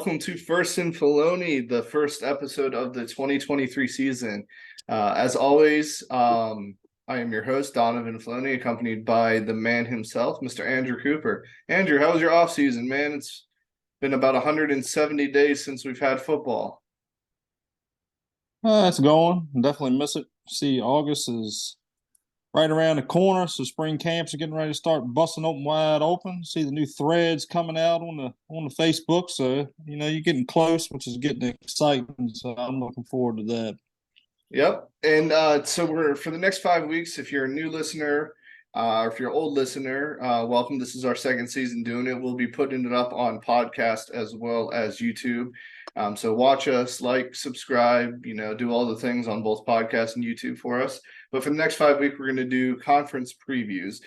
welcome to First and Filoni, the first episode of the 2023 season. As always, I am your host, Donovan Filoni, accompanied by the man himself, Mr. Andrew Cooper. Andrew, how was your off season, man? It's been about 170 days since we've had football. It's going. Definitely miss it. See, August is right around the corner, so spring camps are getting ready to start busting open wide open. See the new threads coming out on the Facebook, so you're getting close, which is getting exciting. So I'm looking forward to that. Yep. And so we're for the next 5 weeks, if you're a new listener, or if you're an old listener, welcome. This is our second season doing it. We'll be putting it up on podcast as well as YouTube. So watch us, like, subscribe, do all the things on both podcast and YouTube for us. But for the next 5 weeks, we're going to do conference previews.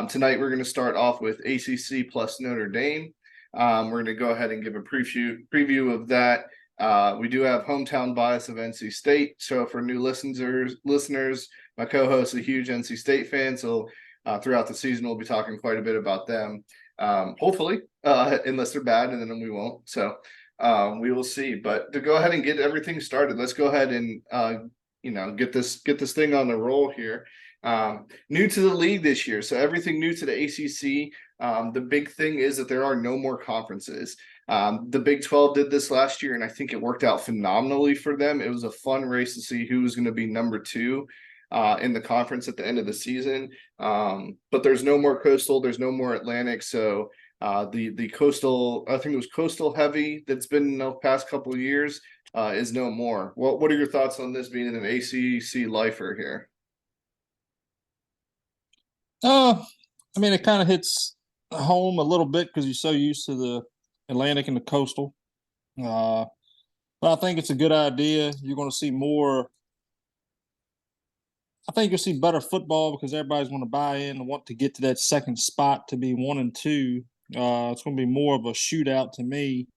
Tonight, we're going to start off with ACC plus Notre Dame. We're going to go ahead and give a preview of that. We do have hometown bias of NC State. So for new listeners, my co-host is a huge NC State fan. So throughout the season, we'll be talking quite a bit about them. Hopefully, unless they're bad, and then we won't. So we will see. But to go ahead and get everything started, let's go ahead and get this thing on the roll here. New to the league this year, so everything new to the ACC. The big thing is that there are no more conferences. The Big 12 did this last year, and I think it worked out phenomenally for them. It was a fun race to see who was going to be number two in the conference at the end of the season. But there's no more Coastal, there's no more Atlantic, so the Coastal, I think it was Coastal Heavy that's been in the past couple of years, is no more. What are your thoughts on this being an ACC lifer here? It kind of hits home a little bit because you're so used to the Atlantic and the Coastal. But I think it's a good idea. You're going to see more. I think you'll see better football because everybody's going to buy in and want to get to that second spot to be 1 and 2. It's going to be more of a shootout to me.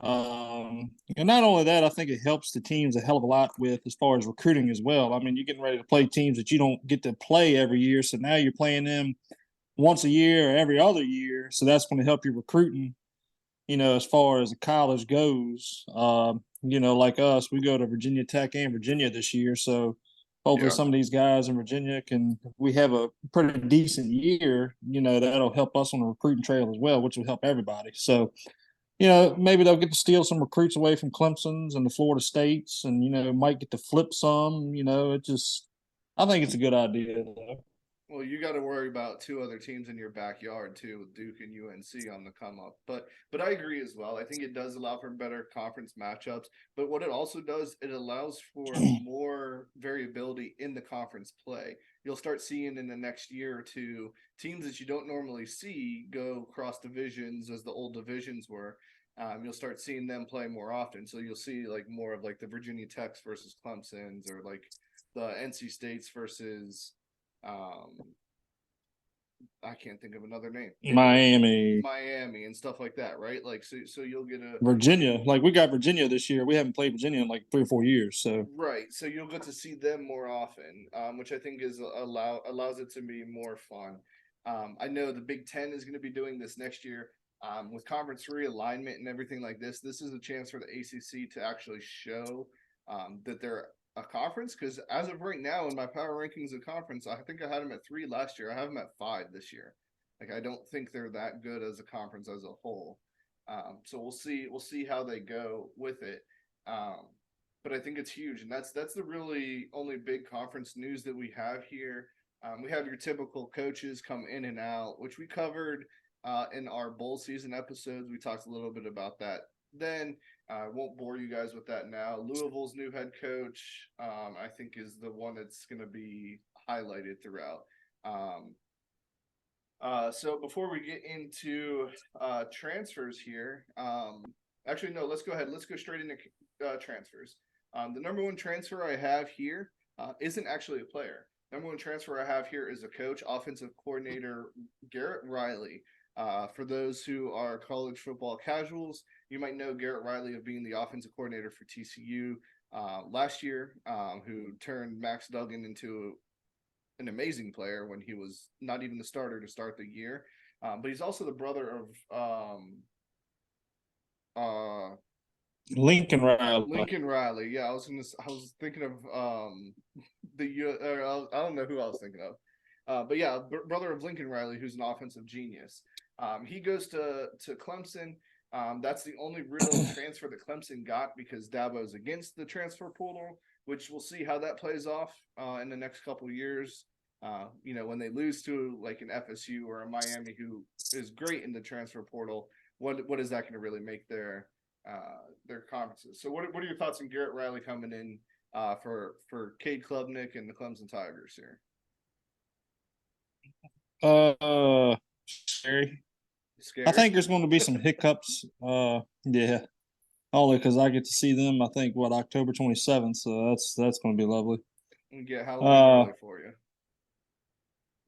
And not only that, I think it helps the teams a hell of a lot with as far as recruiting as well. I mean, you're getting ready to play teams that you don't get to play every year. So now you're playing them once a year or every other year. So that's going to help you recruiting, as far as the college goes. Like us, we go to Virginia Tech and Virginia this year. So hopefully some of these guys in Virginia we have a pretty decent year, that'll help us on the recruiting trail as well, which will help everybody. So, maybe they'll get to steal some recruits away from Clemson's and the Florida States and, might get to flip some, I think it's a good idea though. Well, you got to worry about two other teams in your backyard too, with Duke and UNC on the come up. But I agree as well. I think it does allow for better conference matchups. But what it also does, it allows for more variability in the conference play. You'll start seeing in the next year or two teams that you don't normally see go cross divisions as the old divisions were. You'll start seeing them play more often. So you'll see like more of like the Virginia Techs versus Clemson's, or like the NC States versus I can't think of another name. Miami and stuff like that, right? Like so you'll get a Virginia. Like we got Virginia this year. We haven't played Virginia in like 3 or 4 years. So right. So you'll get to see them more often, which I think is allows it to be more fun. I know the Big Ten is going to be doing this next year. With conference realignment and everything like this, this is a chance for the ACC to actually show that they're a conference, because as of right now in my power rankings of conference, I think I had them at 3 last year. I have them at 5 this year. Like, I don't think they're that good as a conference as a whole. So we'll see how they go with it. But I think it's huge, and that's the really only big conference news that we have here. We have your typical coaches come in and out, which we covered in our bowl season episodes. We talked a little bit about that then. I won't bore you guys with that now. Louisville's new head coach, I think, is the one that's going to be highlighted throughout. So before we get into transfers here, actually, no, let's go ahead. Let's go straight into transfers. The number one transfer I have here isn't actually a player. Number one transfer I have here is a coach, offensive coordinator Garrett Riley. For those who are college football casuals, you might know Garrett Riley of being the offensive coordinator for TCU last year, who turned Max Duggan into an amazing player when he was not even the starter to start the year. But he's also the brother of Lincoln Riley. Lincoln Riley. Yeah, I was thinking of I don't know who I was thinking of. But yeah, brother of Lincoln Riley, who's an offensive genius. He goes to Clemson. That's the only real transfer that Clemson got because Dabo's against the transfer portal, which we'll see how that plays off in the next couple of years. When they lose to like an FSU or a Miami who is great in the transfer portal, what is that going to really make their conferences? So what are your thoughts on Garrett Riley coming in for Cade Klubnik and the Clemson Tigers here? Scary. I Scary? think there's going to be some hiccups. Yeah, only because I get to see them. I think October 27th. So that's going to be lovely. And get Halloween early for you.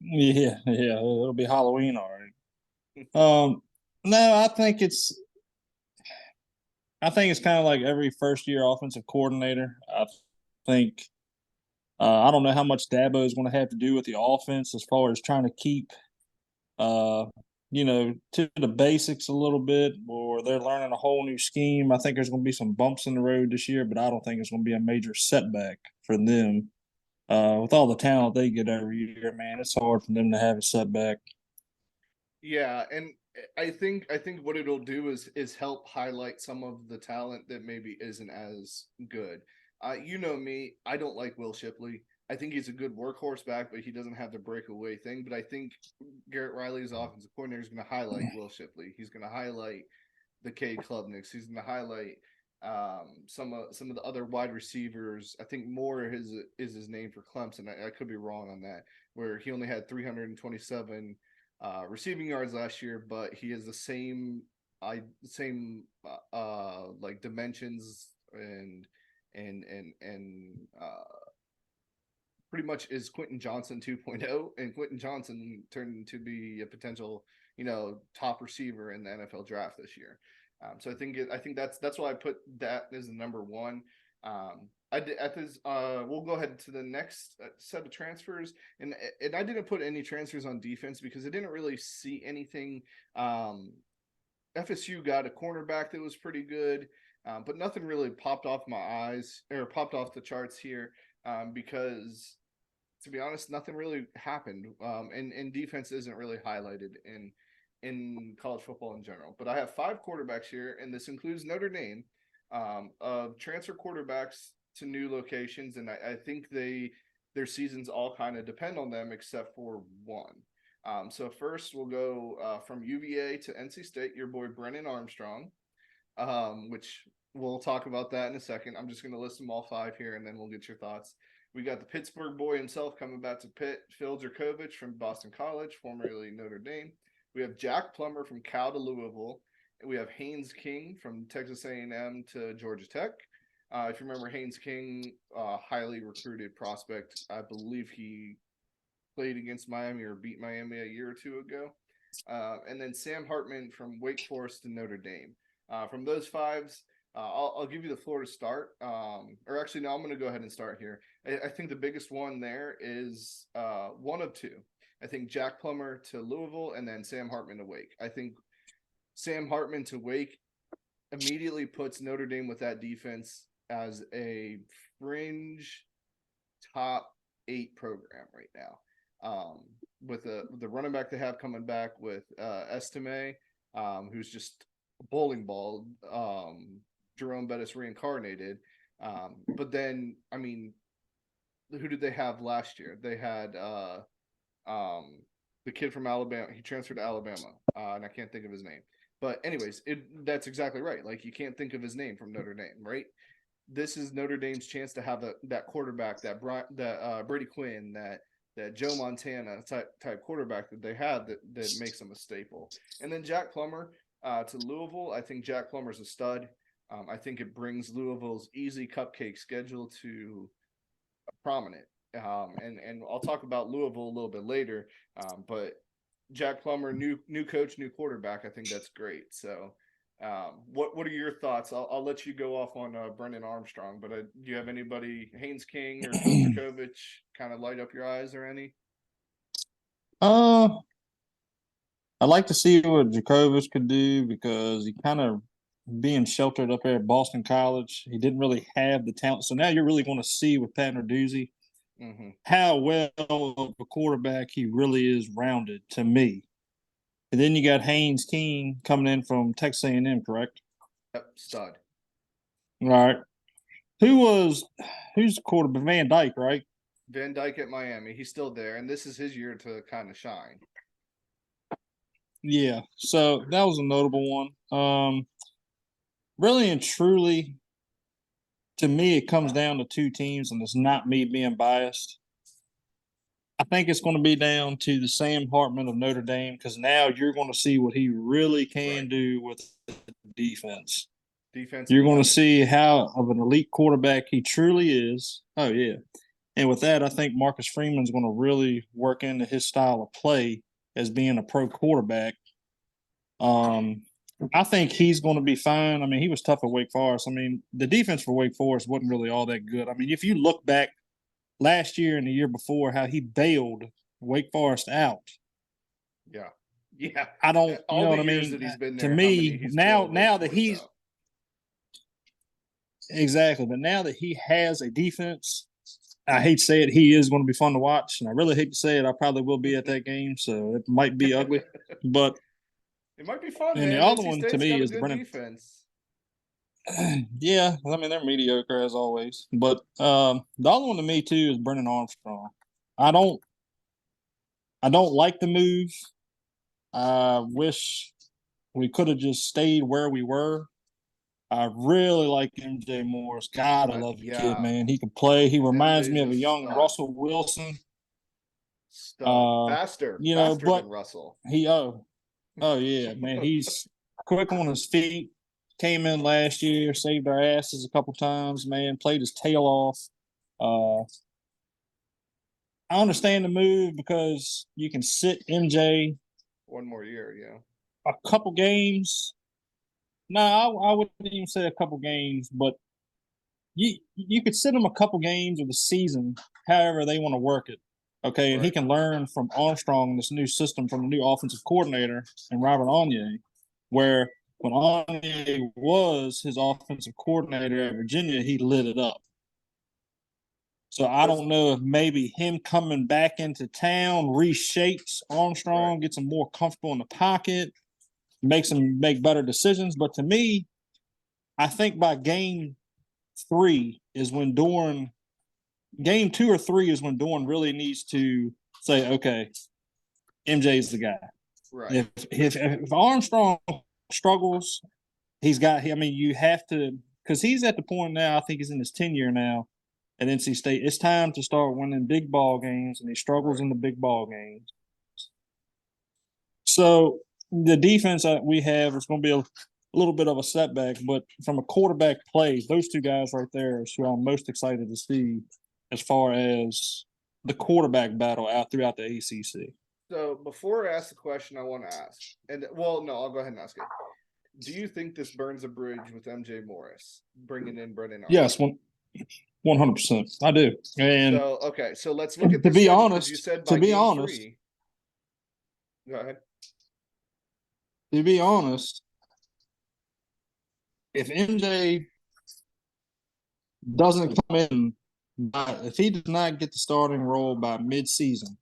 Yeah, it'll be Halloween, all right. No, I think it's kind of like every first year offensive coordinator. I think I don't know how much Dabo is going to have to do with the offense as far as trying to keep uh, to the basics a little bit, or they're learning a whole new scheme. I think there's going to be some bumps in the road this year, but I don't think it's going to be a major setback for them. With all the talent they get every year, man, it's hard for them to have a setback. Yeah, and I think what it'll do is help highlight some of the talent that maybe isn't as good. You know me, I don't like Will Shipley. I think he's a good workhorse back, but he doesn't have the breakaway thing. But I think Garrett Riley's offensive coordinator is going to highlight Will Shipley. He's going to highlight the Cade Klubniks. He's going to highlight some of the other wide receivers. I think Moore is his name for Clemson. I could be wrong on that, where he only had 327 receiving yards last year, but he has the same like dimensions and pretty much is Quentin Johnson 2.0, and Quentin Johnson turned into be a potential top receiver in the NFL draft this year. So I think that's why I put that as the number one. We'll go ahead to the next set of transfers, and I didn't put any transfers on defense because I didn't really see anything. FSU got a cornerback that was pretty good, but nothing really popped off my eyes or popped off the charts here because, to be honest, nothing really happened, and defense isn't really highlighted in college football in general. But I have 5 quarterbacks here, and this includes Notre Dame, of transfer quarterbacks to new locations, and I think their seasons all kind of depend on them except for one. So first we'll go from UVA to NC State, your boy Brennan Armstrong, which we'll talk about that in a second. I'm just going to list them all 5 here, and then we'll get your thoughts. We got the Pittsburgh boy himself coming back to Pitt, Phil Dracovic from Boston College, formerly Notre Dame. We have Jack Plummer from Cal to Louisville. We have Haynes King from Texas A&M to Georgia Tech. If you remember, Haynes King, highly recruited prospect. I believe he played against Miami or beat Miami a year or two ago. And then Sam Hartman from Wake Forest to Notre Dame. From those 5s, I'll give you the floor to start. Or actually, no, I'm going to go ahead and start here. I think the biggest one there is one of 2. I think Jack Plummer to Louisville and then Sam Hartman to Wake. I think Sam Hartman to Wake immediately puts Notre Dame with that defense as a fringe top 8 program right now. With the running back they have coming back with Estime, who's just a bowling ball, Jerome Bettis reincarnated. But then, I mean, who did they have last year? They had the kid from Alabama. He transferred to Alabama, and I can't think of his name. But anyways, that's exactly right. Like, you can't think of his name from Notre Dame, right? This is Notre Dame's chance to have that quarterback, that Brady Quinn, that Joe Montana type quarterback that they have that makes them a staple. And then Jack Plummer to Louisville. I think Jack Plummer's a stud. I think it brings Louisville's easy cupcake schedule to prominent. And I'll talk about Louisville a little bit later. But Jack Plummer, new coach, new quarterback. I think that's great. So, what are your thoughts? I'll let you go off on Brendan Armstrong, but do you have anybody, Haynes King or Dracovic, kind of light up your eyes or any? I'd like to see what Dracovic could do because he kind of being sheltered up there at Boston College. He didn't really have the talent. So now you're really going to see with Pat Narduzzi how well of a quarterback he really is rounded to me. And then you got Haynes King coming in from Texas A&M, correct? Yep, stud. All right. Who's the quarterback? Van Dyke, right? Van Dyke at Miami. He's still there, and this is his year to kind of shine. Yeah. So that was a notable one. Really and truly, to me, it comes down to two teams, and it's not me being biased. I think it's going to be down to the Sam Hartman of Notre Dame because now you're going to see what he really can do with defense. You're going to see how of an elite quarterback he truly is. Oh, yeah. And with that, I think Marcus Freeman's going to really work into his style of play as being a pro quarterback. I think he's going to be fine. I mean, he was tough at Wake Forest. I mean, the defense for Wake Forest wasn't really all that good. I mean, if you look back last year and the year before, how he bailed Wake Forest out. Yeah. Yeah. I don't, all you know the what I years mean? that he's been To there, me, now that he's out. exactly, but now that he has a defense, I hate to say it, he is going to be fun to watch. And I really hate to say it, I probably will be at that game, so it might be ugly. But it might be fun, and man. the other NC one State's to me got a is the good Brennan. defense. Yeah, I mean they're mediocre as always. But the other one to me too is Brennan Armstrong. I don't like the move. I wish we could have just stayed where we were. I really like MJ Morris. God, I love the kid, man. He can play. He reminds me of a young Russell Wilson. Stud. Faster but than Russell. Oh yeah, man. He's quick on his feet. Came in last year, saved our asses a couple times, man. Played his tail off. I understand the move because you can sit MJ one more year, yeah. A couple games. No, I wouldn't even say a couple games, but you could sit him a couple games of the season, however they want to work it. Okay, and he can learn from Armstrong this new system from the new offensive coordinator and Robert Onyé, where when Onyé was his offensive coordinator at Virginia, he lit it up. So I don't know if maybe him coming back into town reshapes Armstrong, gets him more comfortable in the pocket, makes him make better decisions. But to me, I think by game 3 is when Doeren game 2 or 3 is when Doeren really needs to say, okay, MJ's the guy. Right. If Armstrong struggles, you have to, because he's at the point now, I think he's in his 10th year now at NC State. It's time to start winning big ball games, and he struggles in the big ball games. So the defense that we have is going to be a little bit of a setback, but from a quarterback play, those two guys right there is who I'm most excited to see as far as the quarterback battle out throughout the ACC. So before I ask the question, I want to ask, and well, no, I'll go ahead and ask it. Do you think this burns a bridge with MJ Morris bringing in Brennan Armstrong? Yes, 100%. I do. And so okay, so let's look at to this. Be honest, you said by to be game honest, 3. Go ahead. To be honest, if MJ doesn't come in, if he does not get the starting role by mid-season,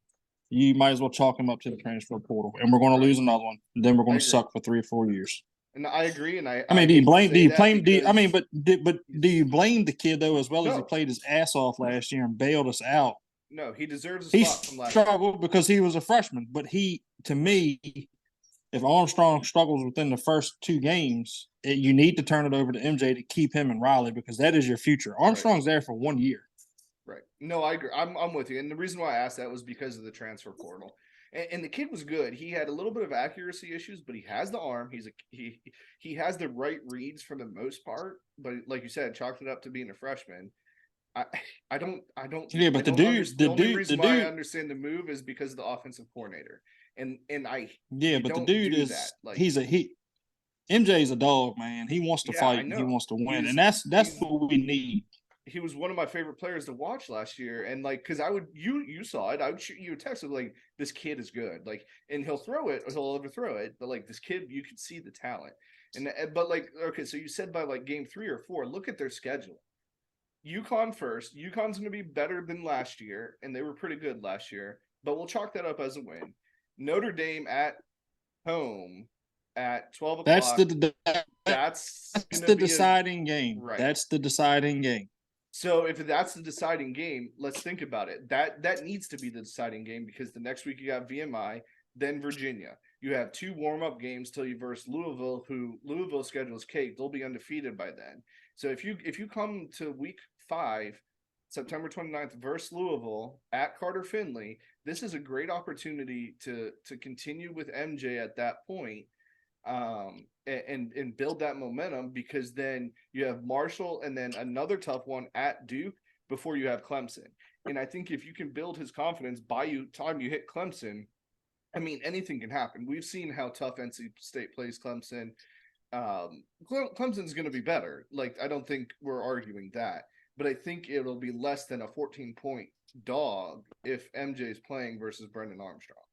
you might as well chalk him up to the transfer portal, and we're going to lose another one. Then we're going to suck for 3 or 4 years. And I agree. And I mean, do you blame the kid though, as well as he played his ass off last year and bailed us out? No, he deserves a spot from last year. He struggled because he was a freshman, but to me, if Armstrong struggles within the first 2 games, you need to turn it over to MJ to keep him in Raleigh because that is your future. Armstrong's there for 1 year. Right. No, I agree. I'm with you. And the reason why I asked that was because of the transfer portal. And the kid was good. He had a little bit of accuracy issues, but he has the arm. He has the right reads for the most part. But like you said, chalked it up to being a freshman. I don't. Yeah, but the only reason why I understand the move is because of the offensive coordinator. And the dude is that. Like, MJ's a dog, man. He wants to fight and he wants to win, and that's what we need. He was one of my favorite players to watch last year, and like, because you saw it, I would shoot you a text of like, this kid is good, like, and he'll overthrow it, but like this kid, you could see the talent, But like, okay, so you said by like game 3 or 4, look at their schedule. UConn first. UConn's going to be better than last year, and they were pretty good last year, but we'll chalk that up as a win. Notre Dame at home at 12 That's o'clock. that's going to the be deciding game. right. That's the deciding game. So if that's the deciding game, let's think about it. That needs to be the deciding game because the next week you got VMI, then Virginia. You have 2 warm-up games till you verse Louisville, who Louisville's schedule is cake. They'll be undefeated by then. So if you come to week 5, September 29th, versus Louisville at Carter Finley, this is a great opportunity to continue with MJ at that point, and build that momentum, because then you have Marshall and then another tough one at Duke before you have Clemson. And I think if you can build his confidence by time you hit Clemson, I mean, anything can happen. We've seen how tough NC State plays Clemson. Clemson's going to be better. Like, I don't think we're arguing that, but I think it'll be less than a 14-point dog if MJ is playing versus Brendan Armstrong.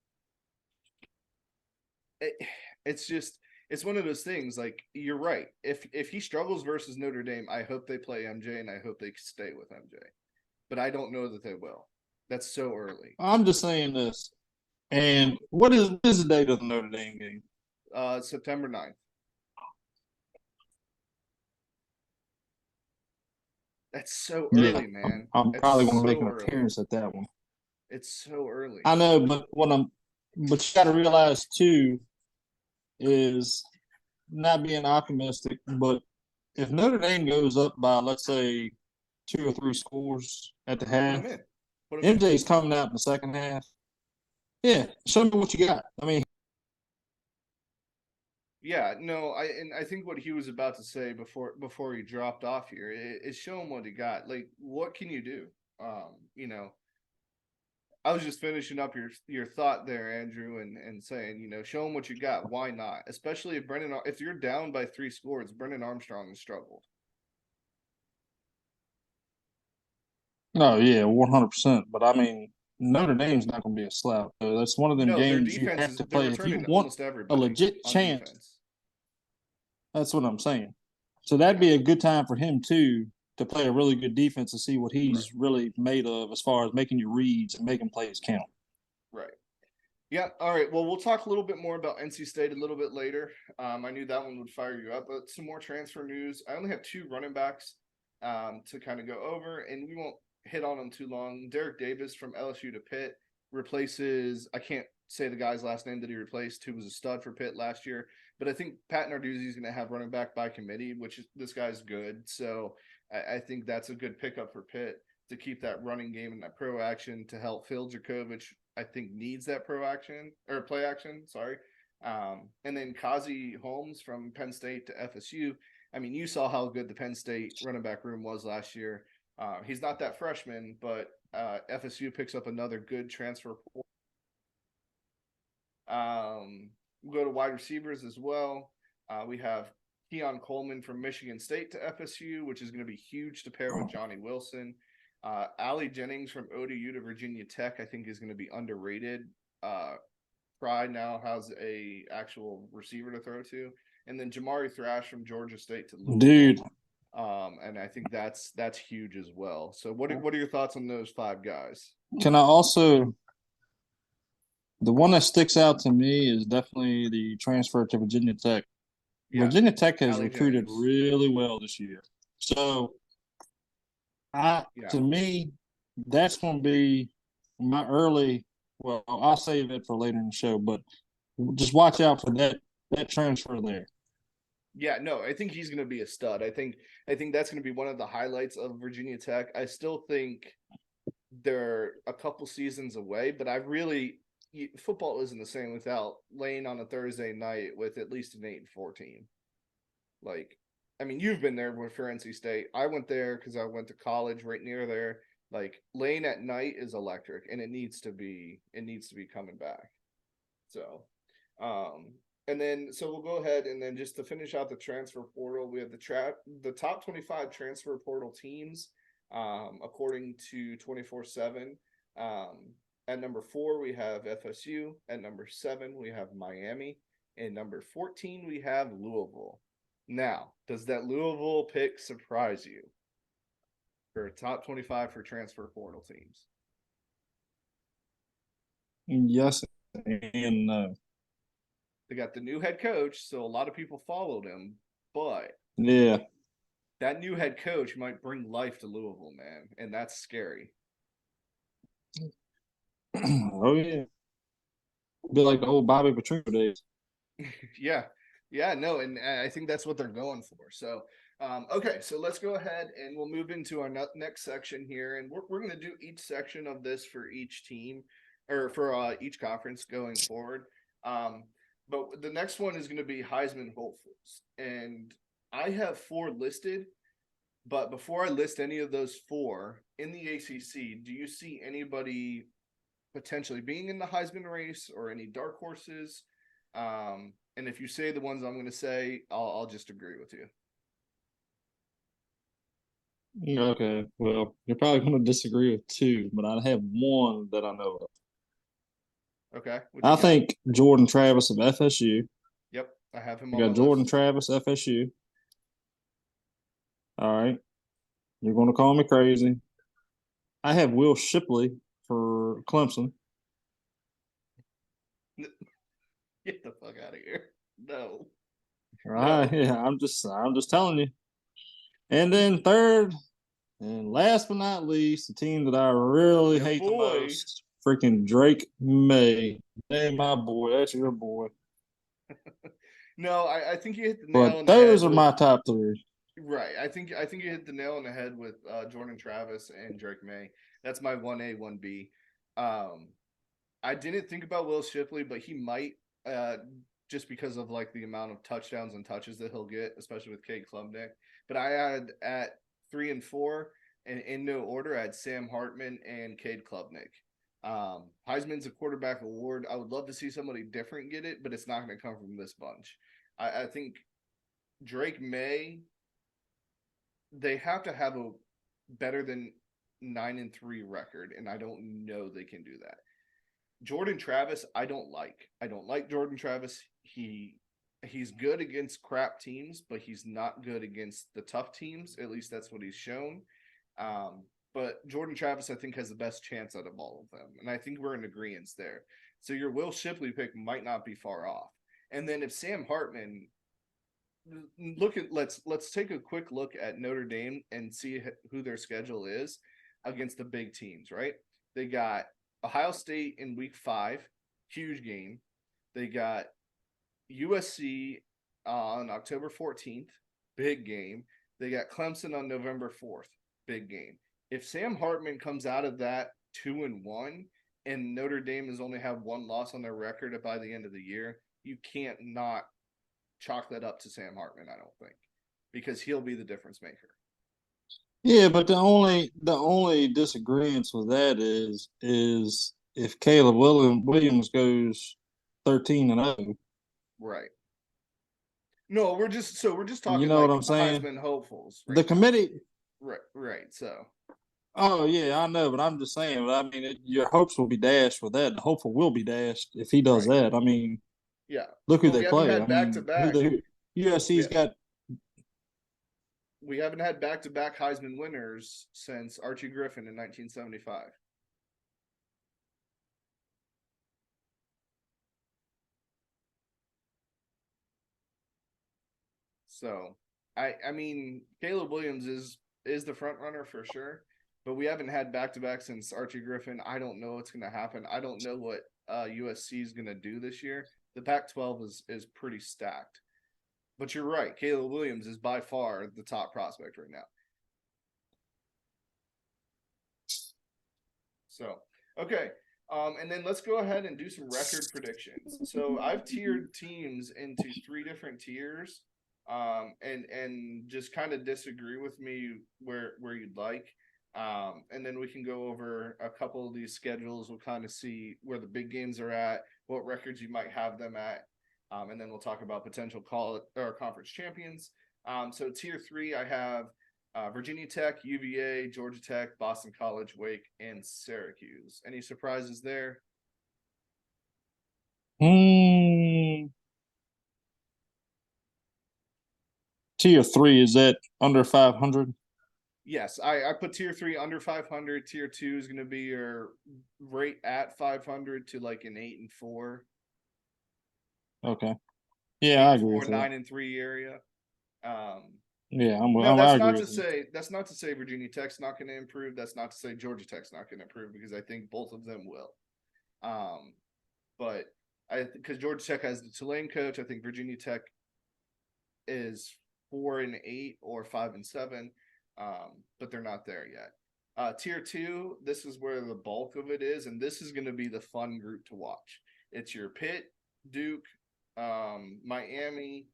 It's one of those things. Like, you're right. If he struggles versus Notre Dame, I hope they play MJ and I hope they stay with MJ. But I don't know that they will. That's so early. I'm just saying this. And what is the date of the Notre Dame game? September 9th. That's so early, man. I'm probably going to make an early. appearance at that one. It's so early. I know, but but you got to realize too is not being optimistic, but if Notre Dame goes up by, let's say, 2 or 3 scores at the half, MJ's coming out in the second half. Yeah, show me what you got. I mean, yeah, no, I think what he was about to say before he dropped off here is show him what he got. Like, what can you do? I was just finishing up your thought there, Andrew, and saying, show him what you got. Why not? Especially if you're down by 3 scores, Brendan Armstrong has struggled. No, yeah, 100%. But I mean, Notre Dame's not going to be a slouch. So that's one of them games you have to play if you want a legit chance. Defense. That's what I'm saying. So that'd be a good time for him too to play a really good defense and see what he's really made of as far as making your reads and making plays count. Right. Yeah. All right. Well, we'll talk a little bit more about NC State a little bit later. I knew that one would fire you up, but some more transfer news. I only have 2 running backs to kind of go over, and we won't hit on them too long. Derek Davis from LSU to Pitt replaces, I can't say the guy's last name that he replaced, who was a stud for Pitt last year, but I think Pat Narduzzi is going to have running back by committee, which this guy's good. So I think that's a good pickup for Pitt to keep that running game and that pro action to help Phil Djokovic. I think needs that pro action or play action. Sorry. And then Kazi Holmes from Penn State to FSU. I mean, you saw how good the Penn State running back room was last year. He's not that freshman, but FSU picks up another good transfer. We'll go to wide receivers as well. We have Keon Coleman from Michigan State to FSU, which is going to be huge to pair with Johnny Wilson. Ali Jennings from ODU to Virginia Tech, I think, is going to be underrated. Pride now has a actual receiver to throw to. And then Jamari Thrash from Georgia State to Louisville. Dude. And I think that's huge as well. So what are your thoughts on those 5 guys? Can I also – the one that sticks out to me is definitely the transfer to Virginia Tech. Yeah. Virginia Tech has recruited really well this year. So, to me, that's going to be my early – well, I'll save it for later in the show, but just watch out for that transfer there. Yeah, no, I think he's going to be a stud. I think that's going to be one of the highlights of Virginia Tech. I still think they're a couple seasons away, but football isn't the same without laying on a Thursday night with at least an 8-4 team. Like, I mean, you've been there for NC State. I went there because I went to college right near there. Like, laying at night is electric, and it needs to be coming back. So, and then so we'll go ahead and then just to finish out the transfer portal, we have the top 25 transfer portal teams, according to 24/7. At number 4, we have FSU. At number 7, we have Miami. And number 14, we have Louisville. Now, does that Louisville pick surprise you for a top 25 for transfer portal teams? Yes and no. They got the new head coach, so a lot of people followed him, but Yeah. that new head coach might bring life to Louisville, man, and that's scary. Oh yeah. Be like the old Bobby Petrino days. Yeah, yeah, no, and I think that's what they're going for. So, okay, so let's go ahead and we'll move into our next section here, and we're going to do each section of this for each team or for each conference going forward. Um, but the next one is going to be Heisman hopefuls, and I have 4 listed. But before I list any of those 4 in the ACC, do you see anybody potentially being in the Heisman race or any dark horses? And if you say the ones I'm going to say, I'll just agree with you. Okay. Well, you're probably going to disagree with 2, but I have one that I know of. Okay. I think Jordan Travis of FSU. Yep. I have him You on got my Jordan list. Travis, FSU. All right. You're going to call me crazy. I have Will Shipley for Clemson. Get the fuck out of here. No. Right. No. Yeah, I'm just telling you. And then third and last but not least, the team that I really hate the most, freaking Drake May. Hey, my boy, that's your boy. No, I think you hit the nail But on the those head are with my top 3. right. I think you hit the nail on the head with Jordan Travis and Drake May. That's my 1A, 1B. I didn't think about Will Shipley, but he might just because of like the amount of touchdowns and touches that he'll get, especially with Cade Klubnik. But I had at 3 and 4, and in no order, I had Sam Hartman and Cade Klubnik. Heisman's a quarterback award. I would love to see somebody different get it, but it's not going to come from this bunch. I think Drake May, they have to have a better than 9-3 record, and I don't know they can do that. Jordan Travis, I don't like. I don't like Jordan Travis. He's good against crap teams, but he's not good against the tough teams. At least that's what he's shown. But Jordan Travis, I think, has the best chance out of all of them, and I think we're in agreement there. So your Will Shipley pick might not be far off. And then if Sam Hartman, let's take a quick look at Notre Dame and see who their schedule is against the big teams. Right? They got Ohio State in week 5, huge game. They got USC on October 14th, big game. They got Clemson on November 4th, big game. If Sam Hartman comes out of that 2-1 and Notre Dame has only had 1 loss on their record by the end of the year, you can't not chalk that up to Sam Hartman, I don't think, because he'll be the difference maker. Yeah, but the only disagreement with that is if Caleb Williams goes 13-0. Right. No, we're just talking You know like what I'm saying? Heisman hopefuls. The committee. Right. So. Oh yeah, I know, but I'm just saying. But I mean, your hopes will be dashed with that. The hopeful will be dashed if he does that. I mean, yeah. look who Well, they we haven't play. I had back to mean, who back. the USC's got. We haven't had back to back Heisman winners since Archie Griffin in 1975. So, I mean, Caleb Williams is the front runner for sure, but we haven't had back to back since Archie Griffin. I don't know what's going to happen. I don't know what USC is going to do this year. The Pac-12 is pretty stacked. But you're right. Caleb Williams is by far the top prospect right now. So, okay. And then let's go ahead and do some record predictions. So I've tiered teams into 3 different tiers, and just kind of disagree with me where you'd like. And then we can go over a couple of these schedules. We'll kind of see where the big games are at, what records you might have them at, and then we'll talk about potential conference champions. So tier 3, I have Virginia Tech, UVA, Georgia Tech, Boston College, Wake, and Syracuse. Any surprises there? Hmm. Tier 3, is that under 500? Yes, I put tier 3 under 500. Tier 2 is going to be your rate at 500 to like an 8-4. Okay. Yeah, I agree 4, with that. 9-3 area. Yeah, No, I that's agree not to with that. say Virginia Tech's not going to improve. That's not to say Georgia Tech's not going to improve, because I think both of them will. But because Georgia Tech has the Tulane coach, I think Virginia Tech is 4-8 or 5-7, but they're not there yet. Tier 2, this is where the bulk of it is, and this is going to be the fun group to watch. It's your Pitt, Duke, Miami,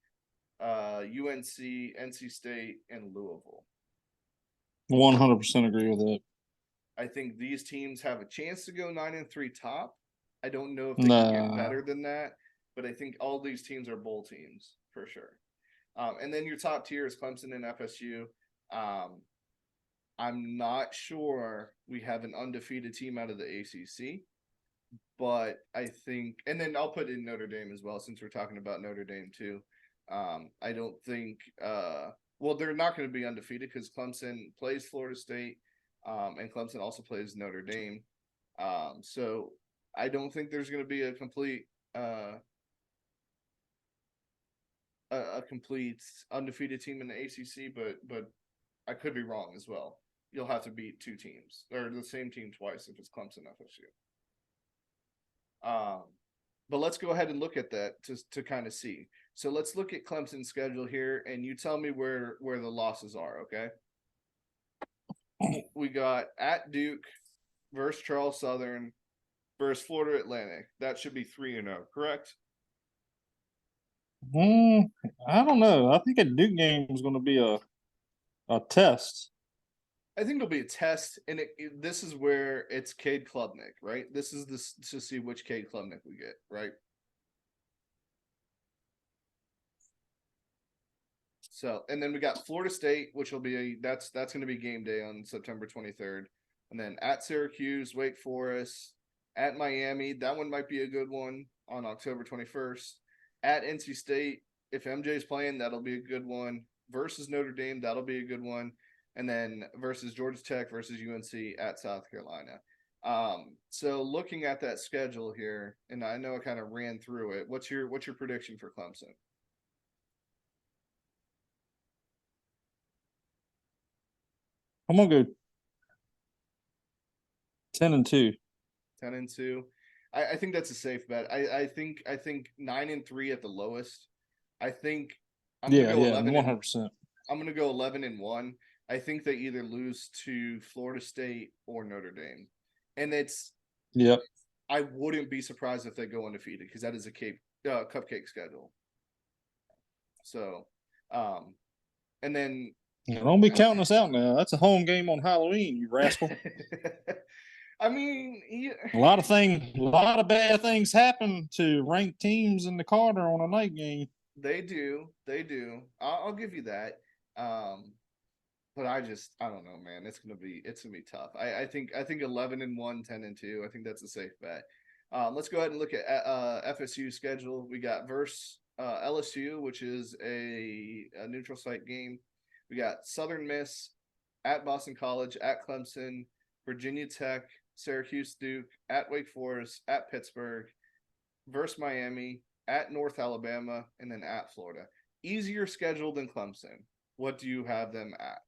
UNC, NC State, and Louisville. 100% agree with that. I think these teams have a chance to go 9-3 top. I don't know if they can get better than that, but I think all these teams are bowl teams for sure. And then your top tier is Clemson and FSU. I'm not sure we have an undefeated team out of the ACC, but I think, and then I'll put in Notre Dame as well, since we're talking about Notre Dame too. I don't think, well, they're not going to be undefeated because Clemson plays Florida State, and Clemson also plays Notre Dame. So I don't think there's going to be a complete undefeated team in the ACC, but I could be wrong as well. You'll have to beat two teams or the same team twice if it's Clemson FSU. But let's go ahead and look at that to kind of see. So let's look at Clemson's schedule here, and you tell me where the losses are. Okay. We got at Duke versus Charles Southern versus Florida Atlantic. That should be 3-0, correct? I don't know. I think a Duke game is going to be a test. I think it'll be a test, and this is where it's Cade Klubnik, right? This is to see which Cade Klubnik we get, right? So, and then we got Florida State, which will be that's going to be game day on September 23rd, and then at Syracuse, Wake Forest, at Miami, that one might be a good one on October 21st. At NC State, if MJ's playing, that'll be a good one. Versus Notre Dame, that'll be a good one. And then versus Georgia Tech versus UNC at South Carolina. So looking at that schedule here, and I know I kind of ran through it. What's your prediction for Clemson? I'm gonna go 10-2. 10-2. I think that's a safe bet. I think 9-3 at the lowest. I think I'm gonna go 11. 100%. I'm gonna go 11-1. I think they either lose to Florida State or Notre Dame, and I wouldn't be surprised if they go undefeated, because that is a cupcake schedule. So, and then don't be counting us out now. That's a home game on Halloween, you rascal. I mean, a lot of bad things happen to ranked teams in the Carter on a night game. They do. I'll give you that. But I don't know, man. It's gonna be tough. I think 11-1, 10-2. I think that's a safe bet. Let's go ahead and look at FSU schedule. We got versus LSU, which is a neutral site game. We got Southern Miss at Boston College, at Clemson, Virginia Tech, Syracuse, Duke, at Wake Forest, at Pittsburgh, versus Miami, at North Alabama, and then at Florida. Easier schedule than Clemson. What do you have them at?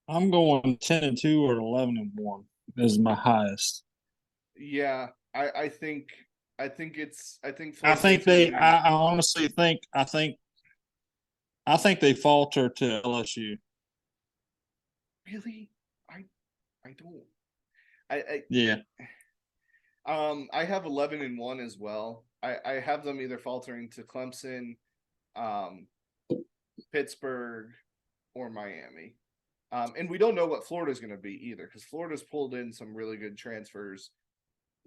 I'm going 10-2 or 11-1 is my highest. Yeah, I think it's I honestly think they falter to LSU. Really? I don't. Yeah. I have 11-1 as well. I have them either faltering to Clemson, Pittsburgh, or Miami. And we don't know what Florida's going to be either, because Florida's pulled in some really good transfers.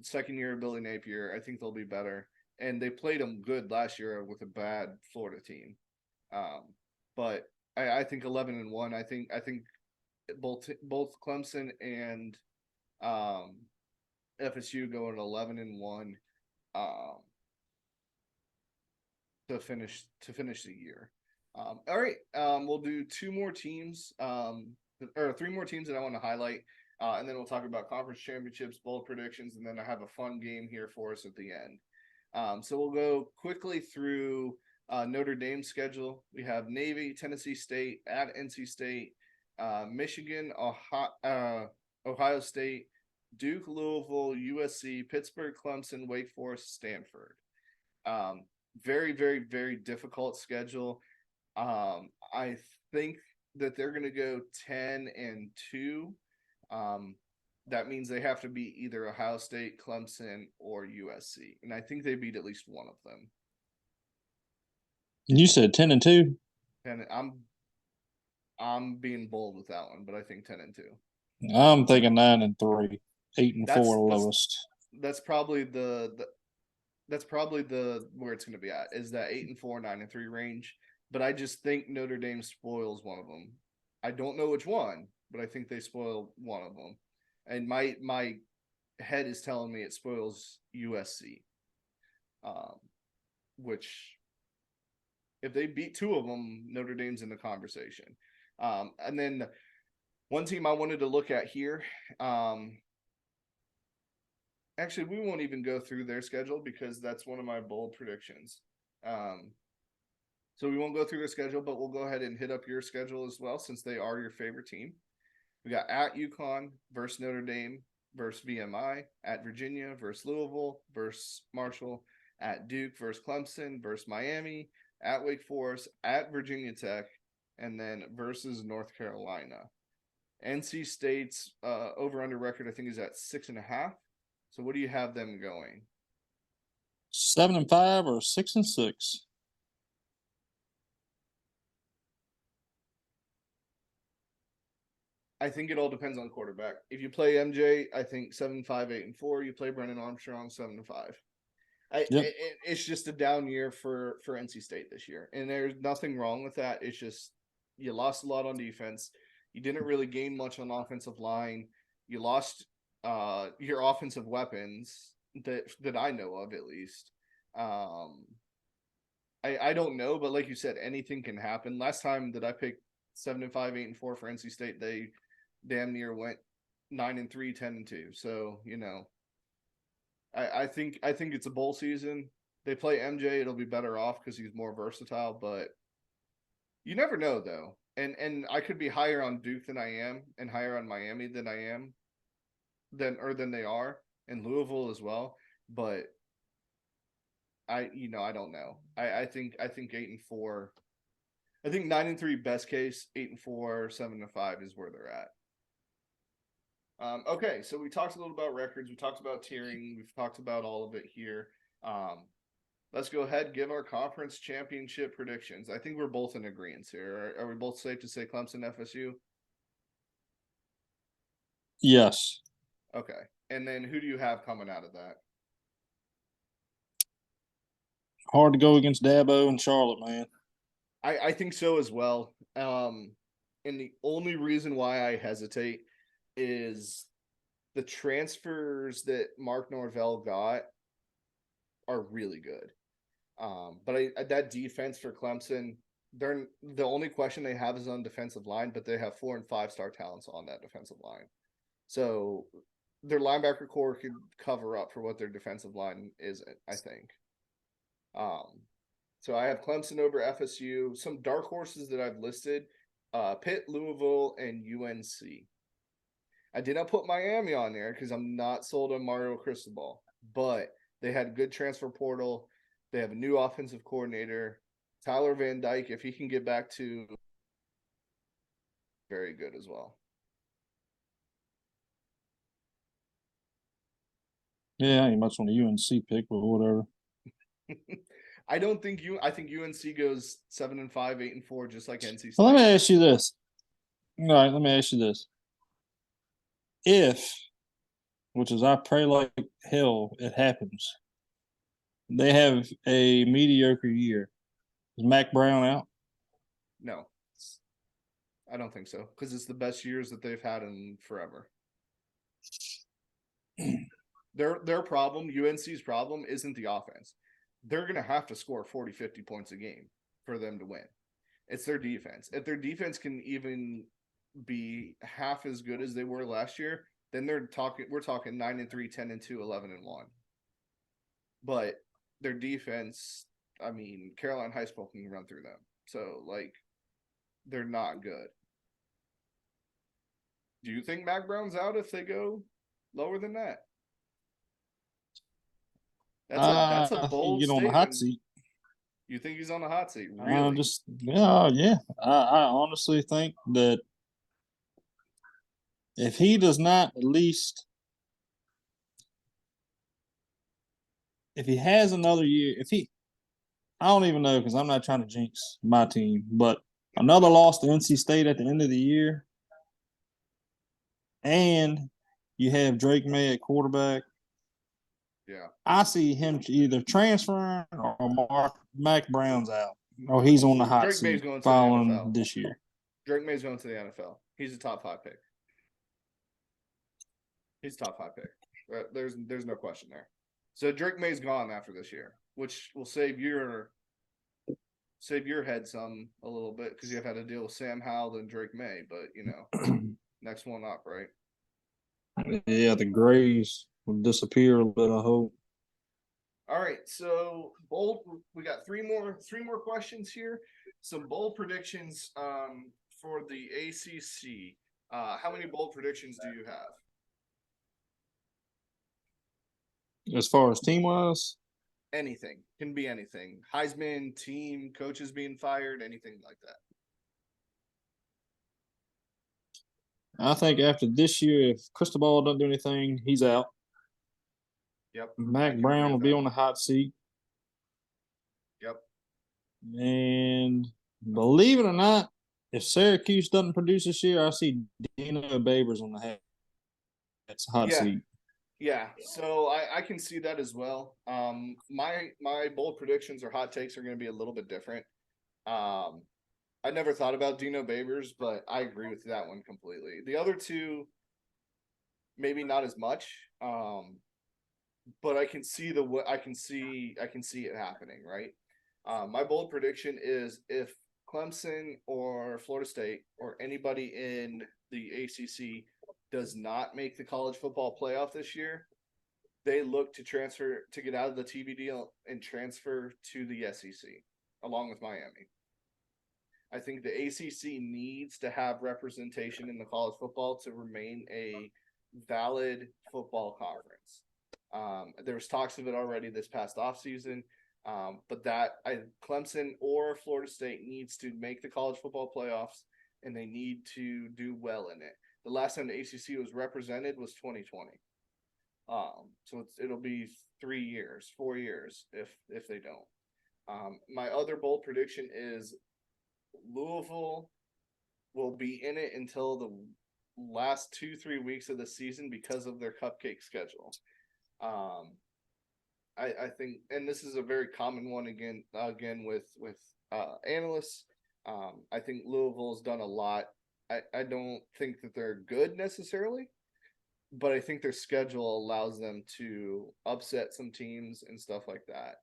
Second year of Billy Napier, I think they'll be better. And they played them good last year with a bad Florida team. But I think 11-1. I think both Clemson and FSU go at 11-1. to finish the year. All right, we'll do two more teams, or three more teams that I want to highlight, and then we'll talk about conference championships, bowl predictions, and then I have a fun game here for us at the end. So we'll go quickly through Notre Dame's schedule. We have Navy, Tennessee State, at NC State, Michigan, Ohio State, Duke, Louisville, USC, Pittsburgh, Clemson, Wake Forest, Stanford. Very, very, very difficult schedule. I think that they're going to go 10-2. That means they have to beat either Ohio State, Clemson, or USC, and I think they beat at least one of them. You said 10-2, and I'm being bold with that one, but I think 10-2. I'm thinking 9-3, 8-4 lowest. That's probably the where it's going to be at, is that 8-4, 9-3 range. But I just think Notre Dame spoils one of them. I don't know which one, but I think they spoil one of them. And my head is telling me it spoils USC, which if they beat two of them, Notre Dame's in the conversation. And then one team I wanted to look at here, actually, we won't even go through their schedule because that's one of my bold predictions. So we won't go through their schedule, but we'll go ahead and hit up your schedule as well, since they are your favorite team. We got at UConn versus Notre Dame versus VMI, at Virginia versus Louisville versus Marshall, at Duke versus Clemson versus Miami, at Wake Forest, at Virginia Tech, and then versus North Carolina. NC State's over-under record, I think, is at 6.5. So what do you have them going? 7-5 or 6-6? I think it all depends on quarterback. If you play MJ, I think 7-5, 8-4. You play Brennan Armstrong, 7-5. It's just a down year for NC State this year, and there's nothing wrong with that. It's just you lost a lot on defense. You didn't really gain much on offensive line. You lost your offensive weapons that I know of, at least. I don't know, but like you said, anything can happen. Last time that I picked 7-5, 8-4 for NC State, they damn near went 9-3, 10-2. So, you know, I think it's a bowl season. They play MJ, it'll be better off because he's more versatile, but you never know, though. And I could be higher on Duke than I am, and higher on Miami than I am, than they are, and Louisville as well. But I don't know. I think 8-4. I think 9-3 best case, 8-4, 7-5 is where they're at. Okay, so we talked a little about records. We talked about tiering. We've talked about all of it here. Let's go ahead and give our conference championship predictions. I think we're both in agreement here. Are we both safe to say Clemson, FSU? Yes. Okay, and then who do you have coming out of that? Hard to go against Dabo and Charlotte, man. I think so as well. And the only reason why I hesitate is the transfers that Mark Norvell got are really good. But that defense for Clemson, they're the only question they have is on defensive line, but they have 4- and 5-star talents on that defensive line. So their linebacker core could cover up for what their defensive line isn't, I think. So I have Clemson over FSU. Some dark horses that I've listed, Pitt, Louisville, and UNC. I did not put Miami on there because I'm not sold on Mario Cristobal, but they had good transfer portal. They have a new offensive coordinator, Tyler Van Dyke. If he can get back to, very good as well. Yeah, I ain't much on a UNC pick, but whatever. I think UNC goes 7-5, 8-4, just like NC State. Well, let me ask you this. All right, let me ask you this. If, which is I pray like hell it happens, they have a mediocre year, is Mac Brown out? No, I don't think so, because it's the best years that they've had in forever. Their problem, UNC's problem, isn't the offense. They're going to have to score 40, 50 points a game for them to win. It's their defense. If their defense can even be half as good as they were last year, then we're talking 9-3, 10-2, 11-1. But their defense, I mean, Caroline High School can run through them. So, like, they're not good. Do you think Mac Brown's out if they go lower than that? That's a bold get on the hot statement. seat. You think he's on the hot seat? I Really? yeah. I honestly think that if he does not at least, if he has another year, I don't even know because I'm not trying to jinx my team, but another loss to NC State at the end of the year, and you have Drake May at quarterback. Yeah. I see him either transferring or Mac Brown's out, or he's on the hot Drake seat May's going to the following NFL. this year. Drake May's going to the NFL. He's a top 5 pick. He's a top 5 pick. There's no question there. So Drake May's gone after this year, which will save your head some a little bit because you've had to deal with Sam Howell and Drake May, but next one up, right? Yeah, the Grays will disappear a little bit, I hope. All right, so bold. We got three more questions here. Some bold predictions for the ACC. How many bold predictions do you have? As far as team wise, Anything can be anything. Heisman, team, coaches being fired, anything like that. I think after this year, if Cristobal doesn't do anything, he's out. Yep. Mac Brown will be on the hot seat. Yep. And believe it or not, if Syracuse doesn't produce this year, I see Dino Babers on the hot seat. Yeah, so I can see that as well. My bold predictions or hot takes are going to be a little bit different. I never thought about Dino Babers, but I agree with that one completely. The other two, maybe not as much. But I can see it happening, right? My bold prediction is if Clemson or Florida State or anybody in the ACC does not make the college football playoff this year, they look to transfer to get out of the TV deal and transfer to the SEC along with Miami. I think the ACC needs to have representation in the college football to remain a valid football conference. There was talks of it already this past offseason, but Clemson or Florida State needs to make the college football playoffs, and they need to do well in it. The last time the ACC was represented was 2020. So it'll be 4 years if they don't. My other bold prediction is Louisville will be in it until the last 2-3 weeks of the season because of their cupcake schedule. I think, and this is a very common one again with analysts. I think Louisville's done a lot. I don't think that they're good necessarily, but I think their schedule allows them to upset some teams and stuff like that.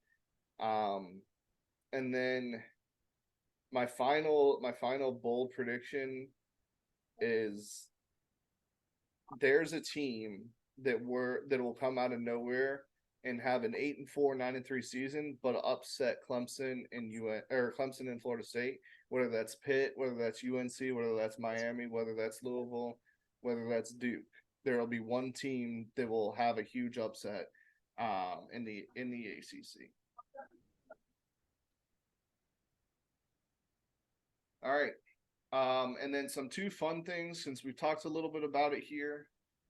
And then my final bold prediction is there's a team that will come out of nowhere and have an 8-4, 9-3 season, but upset Clemson and Florida State, whether that's Pitt, whether that's UNC, whether that's Miami, whether that's Louisville, whether that's Duke. There will be one team that will have a huge upset in the ACC. All right. And then some two fun things, since we've talked a little bit about it here.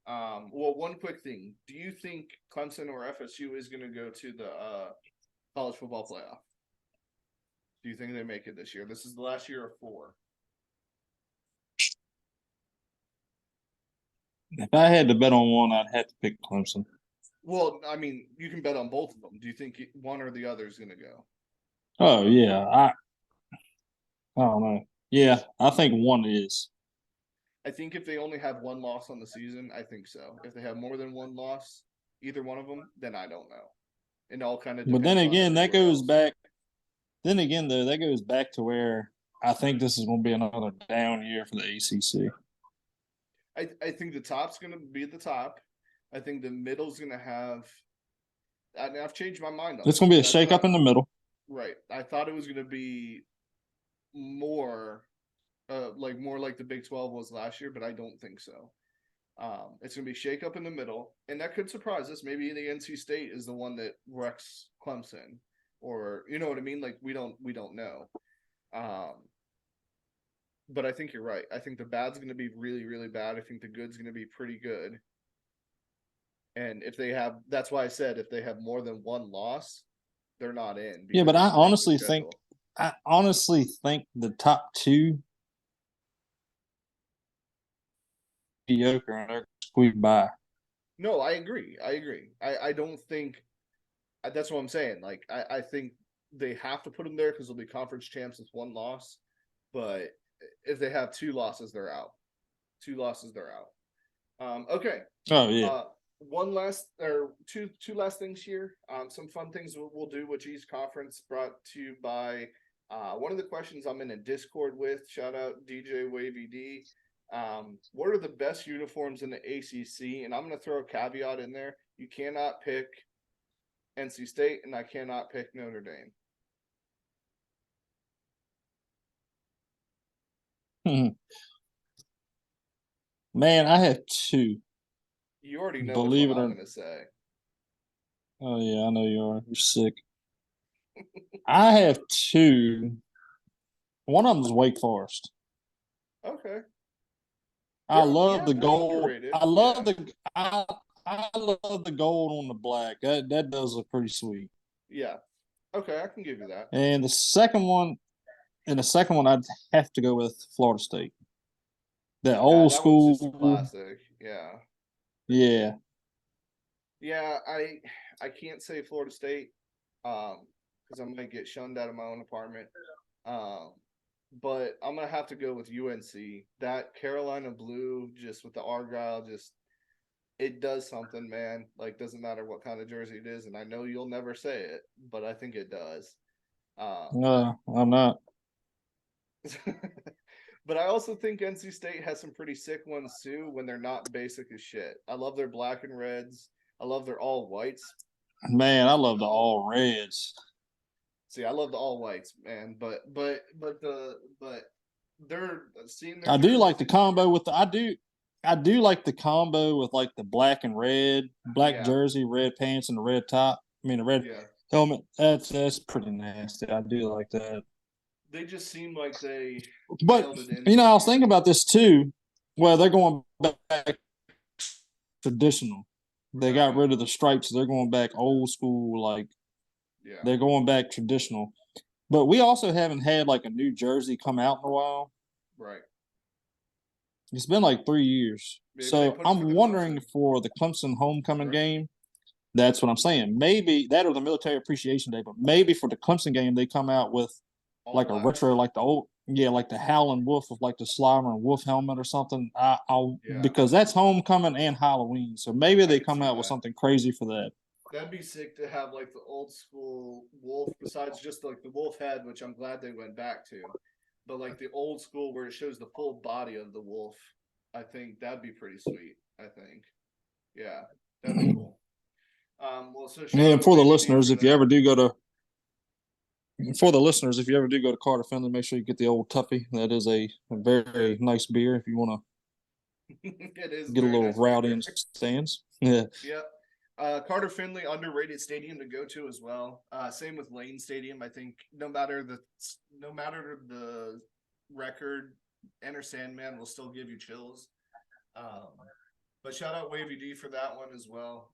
Well, one quick thing. Do you think Clemson or FSU is going to go to the college football playoff? Do you think they make it this year? This is the last year of 4. If I had to bet on one, I'd have to pick Clemson. Well, I mean, you can bet on both of them. Do you think one or the other is going to go? Oh, yeah. I don't know. Yeah, I think one is. I think if they only have one loss on the season, I think so. If they have more than one loss, either one of them, then I don't know. It all kind of But then depends on again, that everywhere goes else. back. Then again, though, that goes back to where I think this is going to be another down year for the ACC. I think the top's going to be at the top. I think the middle's going to have. I've changed my mind on It's this going to be a because I shakeup thought in the middle. right. I thought it was going to be more, more like the Big 12 was last year, but I don't think so. It's going to be shakeup in the middle, and that could surprise us. Maybe the NC State is the one that wrecks Clemson, or you know what I mean. Like we don't know. But I think you're right. I think the bad's going to be really, really bad. I think the good's going to be pretty good. And if they have, that's why I said if they have more than one loss, they're not in. Yeah, Because but of the strength of schedule. I honestly think the top two mediocre and they're squeaked by. No, I agree. I don't think that's what I'm saying. Like I think they have to put them there because they'll be conference champs with one loss. But if they have two losses, they're out. Two losses, they're out. Okay. Oh yeah. One last or two last things here. Some fun things we'll do with each conference brought to you by one of the questions I'm in a Discord with. Shout out DJ Wavy D. What are the best uniforms in the ACC? And I'm going to throw a caveat in there. You cannot pick NC State, and I cannot pick Notre Dame. Man, I have two. You already know which Believe one it I'm or going to say. oh yeah, I know you are. You're sick. I have two. One of them is Wake Forest. Okay. I love the They're gold. underrated. Yeah. I love the gold on the black. That does look pretty sweet. Yeah. Okay, I can give you that. And the second one I'd have to go with Florida State. The old That one's just a school. classic. Yeah. Yeah. Yeah, I can't say Florida State because I might get shunned out of my own apartment. Um but I'm gonna have to go with UNC. That Carolina blue, just with the Argyle, just it does something, man. Like doesn't matter what kind of jersey it is, and I know you'll never say it, but I think it does. No, I'm not. But I also think NC State has some pretty sick ones too when they're not basic as shit. I love their black and reds. I love their all whites. Man, I love the all reds. See, I love the all whites, man. But they're seeing their I do like jerseys. the combo with the I do like the combo with like the black and red, black Yeah, jersey, red pants, and the red top. I mean the red yeah. helmet. That's pretty nasty. I do like that. They just seem like they But mailed it in you know, this I was year. thinking about this too. Well, they're going back traditional. They got Okay. rid of the stripes. They're going back old school. Like Yeah. they're going back traditional. But we also haven't had like a new jersey come out in a while. Right. It's been like 3 years. Maybe they So put it for I'm the wondering Clemson. for the Clemson homecoming Right. game. That's what I'm saying. Maybe that or the Military Appreciation Day, but maybe for the Clemson game they come out with All like a blacks. retro, like the old, yeah, like the Howlin' Wolf with like the Slimer and Wolf helmet or something. I'll Yeah. because that's homecoming and Halloween, so maybe I they could come see out with that. something crazy for that. That'd be sick to have like the old school wolf, besides just like the wolf head, which I'm glad they went back to. But like the old school where it shows the full body of the wolf, I think that'd be pretty sweet. I think. Yeah, that'd be cool. Well, so shout out And to for the Wavy D listeners, for if you that. ever do go to Carter Finley, make sure you get the old Tuffy. That is a very nice beer if you want It is to a get a very little nice rowdy beer. in stands. Yeah. Yep. Carter Finley, underrated stadium to go to as well. Same with Lane Stadium. I think no matter the record, Enter Sandman will still give you chills. Um, but shout out Wavy D for that one as well.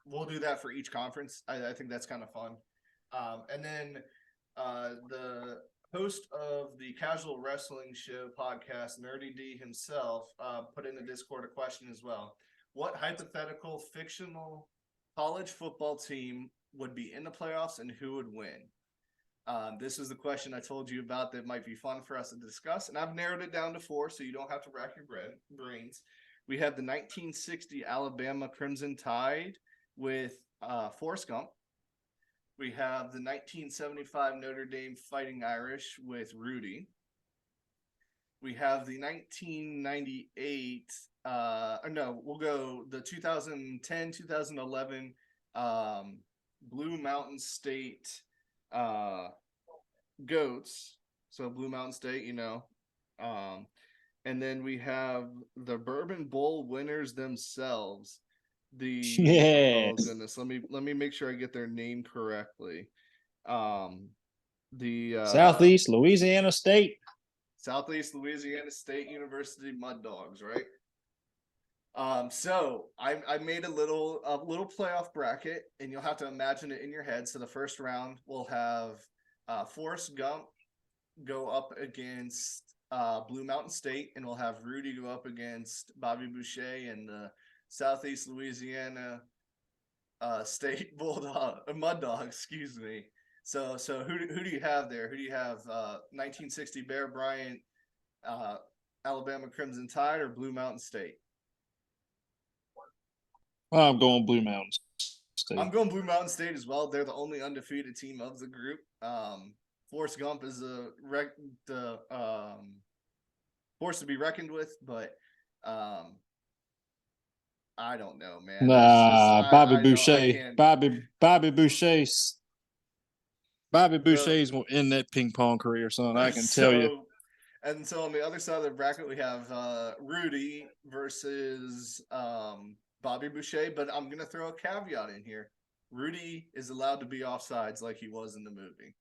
We'll do that for each conference. I think that's kind of fun. And then the host of the Casual Wrestling Show podcast, Nerdy D himself, put in the Discord a question as well. What hypothetical fictional college football team would be in the playoffs and who would win? This is the question I told you about that might be fun for us to discuss, and I've narrowed it down to 4, so you don't have to rack your brains. We have the 1960 Alabama Crimson Tide with Forrest Gump. We have the 1975 Notre Dame Fighting Irish with Rudy. We have the 1998, we'll go the 2010, 2011 Blue Mountain State Goats. So Blue Mountain State, and then we have the Bourbon Bowl winners themselves. Oh Yes. goodness, let me make sure I get their name correctly. The Southeast Louisiana State. Southeast Louisiana State University Mud Dogs, right? So I made a little playoff bracket, and you'll have to imagine it in your head. So the first round we'll have Forrest Gump go up against Blue Mountain State, and we'll have Rudy go up against Bobby Boucher and the Southeast Louisiana State Bulldog Mud Dogs. Excuse me. So who do you have there? Who do you have? 1960 Bear Bryant, Alabama Crimson Tide, or Blue Mountain State? I'm going Blue Mountain State. I'm going Blue Mountain State as well. They're the only undefeated team of the group. Forrest Gump is the force to be reckoned with, but I don't know, man. Nah, Bobby Boucher. Bobby Boucher's will end that ping pong career, son. I can tell you. And so on the other side of the bracket, we have Rudy versus Bobby Boucher, but I'm going to throw a caveat in here. Rudy is allowed to be offsides like he was in the movie.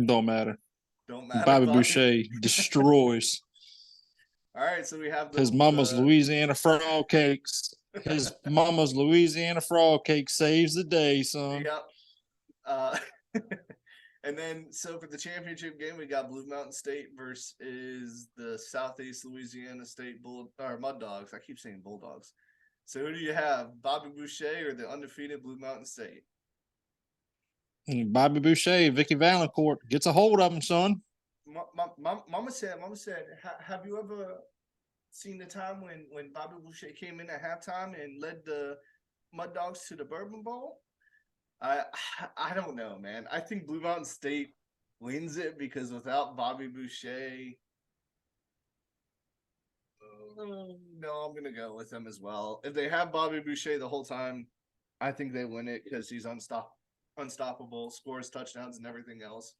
Don't matter. Bobby Boucher destroys. All right, so we have his mama's Louisiana frog cakes. His mama's Louisiana frog cake saves the day, son. Yep. And then, so for the championship game, we got Blue Mountain State versus the Southeast Louisiana State Mud Dogs. I keep saying Bulldogs. So who do you have, Bobby Boucher or the undefeated Blue Mountain State? Bobby Boucher, Vicky Valancourt gets a hold of him, son. Mama said, have you ever seen the time when Bobby Boucher came in at halftime and led the Mud Dogs to the Bourbon Bowl? I don't know, man. I think Blue Mountain State wins it because without Bobby Boucher, no, I'm gonna go with them as well. If they have Bobby Boucher the whole time, I think they win it because he's unstoppable, scores touchdowns and everything else.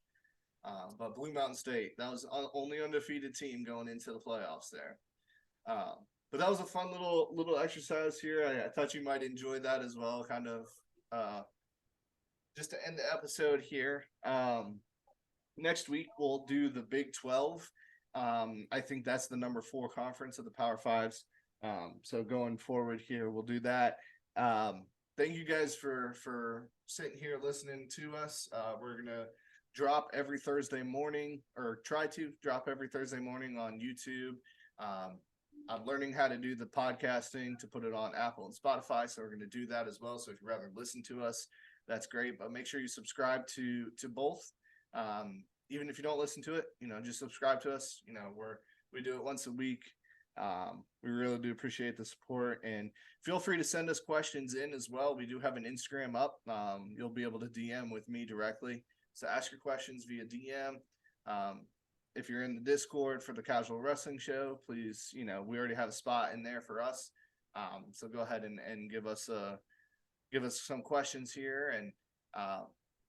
But Blue Mountain State, that was the only undefeated team going into the playoffs there. But that was a fun little exercise here. I thought you might enjoy that as well, kind of just to end the episode here. Next week we'll do the Big 12. I think that's the number 4 conference of the Power Fives. So going forward here, we'll do that. Thank you guys for sitting here listening to us. We're gonna drop every Thursday morning, or try to drop every Thursday morning on YouTube. I'm learning how to do the podcasting to put it on Apple and Spotify, so we're going to do that as well. So if you'd rather listen to us, that's great. But make sure you subscribe to both. Even if you don't listen to it, just subscribe to us. We do it once a week. We really do appreciate the support, and feel free to send us questions in as well. We do have an Instagram up. You'll be able to DM with me directly. So ask your questions via DM. If you're in the Discord for the Casual Wrestling Show, please, we already have a spot in there for us. So go ahead and give us some questions here, and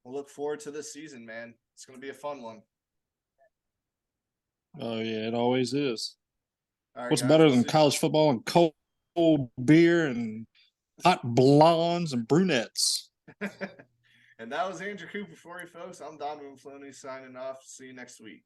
we'll look forward to this season, man. It's going to be a fun one. Oh yeah, it always is. All right, what's guys, better than college football and cold beer and hot blondes and brunettes? And that was Andrew Cooper for you folks. I'm Donovan Floney signing off. See you next week.